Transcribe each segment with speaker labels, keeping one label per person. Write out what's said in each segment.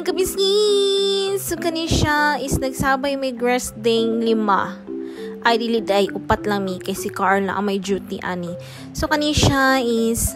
Speaker 1: kabisnes! So, kani siya is nagsabay may rest day 5. Ay, dili day, 4 lang mi. Kay si Carla ang may duty, ani. So, kani siya is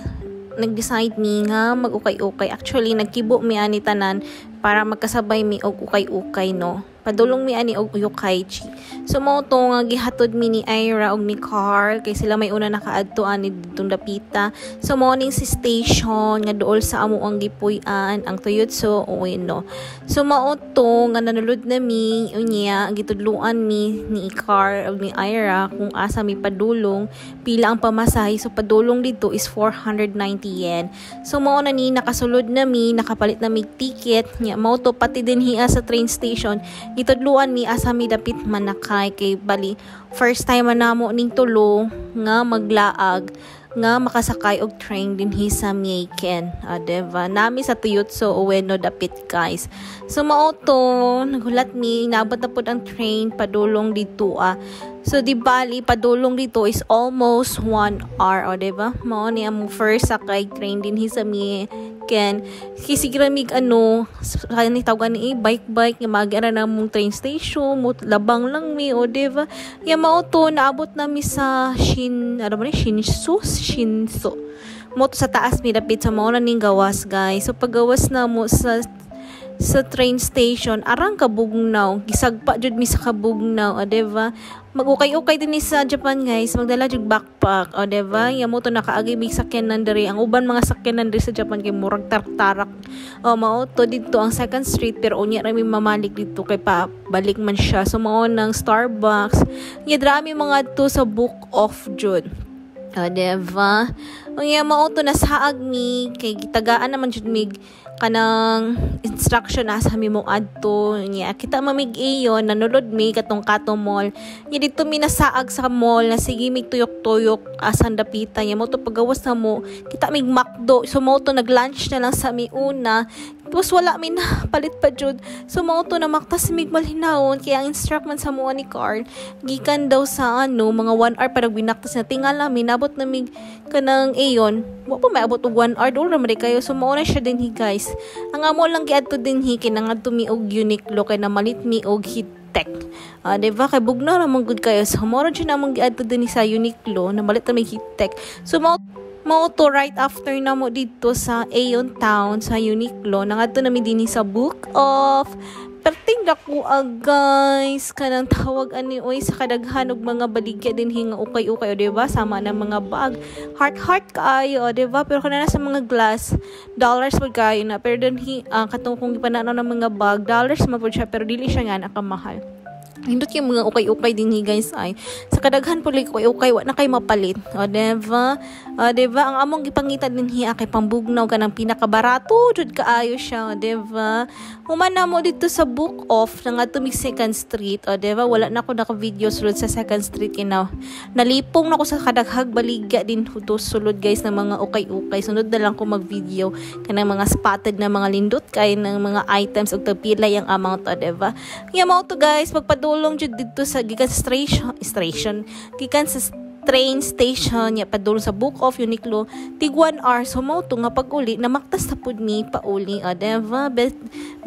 Speaker 1: nag-decide mi nga mag-ukay-ukay. Actually, nagkibo mi ani tanan para magkasabay mi og ukay-ukay, no? Padulong mi ani og ukay-chi. So, mo to nga gihatod mi ni Ira og ni Carl kay sila may una nakaadto ani ditong dapita. So, morning si station nga duol sa amo ang gipuy-an ang Toyotsu Ueno. So, mao to nga nanulod na mi unya gitudluan mi ni Carl og ni Ira kung asa mi padulong pila ang pamasahe. So, padulong dito is 490 yen. So, mao na ni nakasulod na mi, nakapalit na mi ticket nya mao to pati din hiya sa train station. Gitudluan mi asa mi dapit manakay kay bali first time man namo ning tulo nga maglaag nga makasakay og train din sa Mieken. Diba? Nami sa Toyotsu Ueno dapit guys. So mao to naghulat mi naabot na pud ang train padulong dito So di bali padulong dito is almost 1 hour diba? Mao ni among first sakay train din sa Mieken. Kisigiramig kani tawagan ni bike nga mag-ara na mong train station labang lang mi diba? Ya mao to naabot na mi sa Shinso. Mo to sa taas mi dapit sa mao na ning gawas guys. So paggawas na mo sa train station arang kabugnaw gisagpa jud mi sa kabugnaw diba? Mag-ukay-ukay din sa Japan guys, magdala jud backpack diba? Ya mo to nakaagi mig sakyanan diri ang uban mga sakyanan diri sa Japan kay murag tarak mao to dito ang Second Street pero unya ra mi mamalik dito kay pa balik man siya. So mao nang Starbucks nya drami mga to sa Book of June. Diba? Unya mao to nasaag mi kay gitagaan naman jud mig kanang instruction asa mi mo adto nya kita mamig iyon nanulod mi katong Kato Mall nya dito mi nasaag sa mall na sige mig tuyok-tuyok asan dapita nya mo to pagawas na mo kita mig McDo. So mo to nag-lunch na lang sa mi una tapos wala mi na palit pa jud. So mo to na maktas mig malhinawon kaya ang instruct man sa mo ni Carl gikan daw sa mga 1 hour para binaktas na tingala mi nabot na mig kanang iyon wa pa maabot og 1 hour do ra man kayo. So mo na siya din guys. Ang amo lang giadto din kinangadto mi og Uniqlo kay namalit mi og Hitek. Diba kay bugnaw ra man gud kayo. So mo ra jud namong giadto din sa Uniqlo namalit na mi Hitek. So mo to right after na mo dito sa Aeon Town sa Uniqlo nangadto na mi dinhi sa Book of perting dako guys kanang tawag ani oy sa kadaghan og mga baligya din hinga ukay-ukay diba sama na mga bag heart kaayo diba pero kana sa mga glass dollars pud kayo na pero din katong kung ipananaw ng mga bag dollars man pud siya pero dili siya nga nakamahal. Hindot yung mga ukay-ukay din guys ay sa kadaghan po like ukay-ukay wa na kay mapalit diba? Diba ang among gipangita din hiya kay pambugnaw ka ng pinakabarato jud kaayo siya diba? Human na mo dito sa Book of nga tumig Second Street diba? Wala na ako naka-video sulod sa Second Street nalipong na ko sa kadaghag baligya din to sulod guys ng mga ukay-ukay. Sunod na lang ko mag-video kanang mga spotted na mga lindot kay ng mga items ug tagpila yung amount diba? Nga mo to guys magpadulong jud dito sa gikan sa train station nya padulong sa Book of Uniqlo tig 1 hour. So mo to nga pag-uli na maktas ta pud mi pauli diba?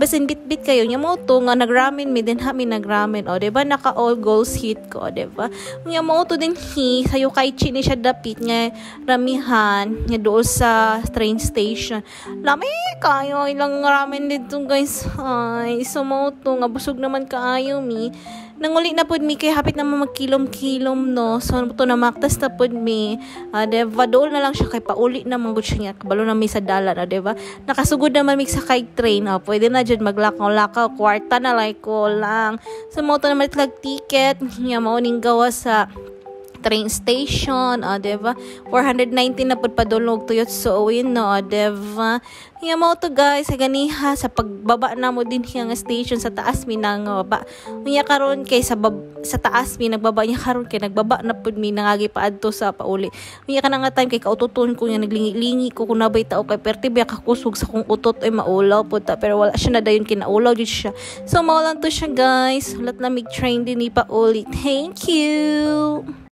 Speaker 1: Basin bit kayo nya mo to nga nagramen mi din mi nagramen diba naka all goals hit ko diba? Nya mo to din sa Yokkaichi ni siya dapit nga ramihan nya dool sa train station lami kayo ilang ramen dito guys ay so mo to nga busog naman kaayo mi nanguli na pud mi kay hapit na magkilom-kilom no. So to na maktas na pud mi diba dool na lang siya kay pauli na manggod siya kabalo na mi sa dalan diba nakasugod naman mi sa kay train pwede na jud maglakaw-lakaw kwarta na like ko lang. So mo to na matlag ticket nya mao ning gawa sa train station diba 490 na pud padulong Toyotsu Ueno diba? Nga mo to guys ganiha sa pagbaba na mo din nga station sa taas mi nang baba unya karon kay sa taas mi nagbaba niya karon kay nagbaba na pud mi nangagi paadto sa pauli unya kana nga time kay kaututon ko nga naglingi-lingi ko kun nabay tao kay perti ba kakusog sa kung utot ay maulaw pud ta pero wala siya na dayon kinaulaw jud siya. So mao lang to siya guys ulat na mig train din ni pauli. Thank you.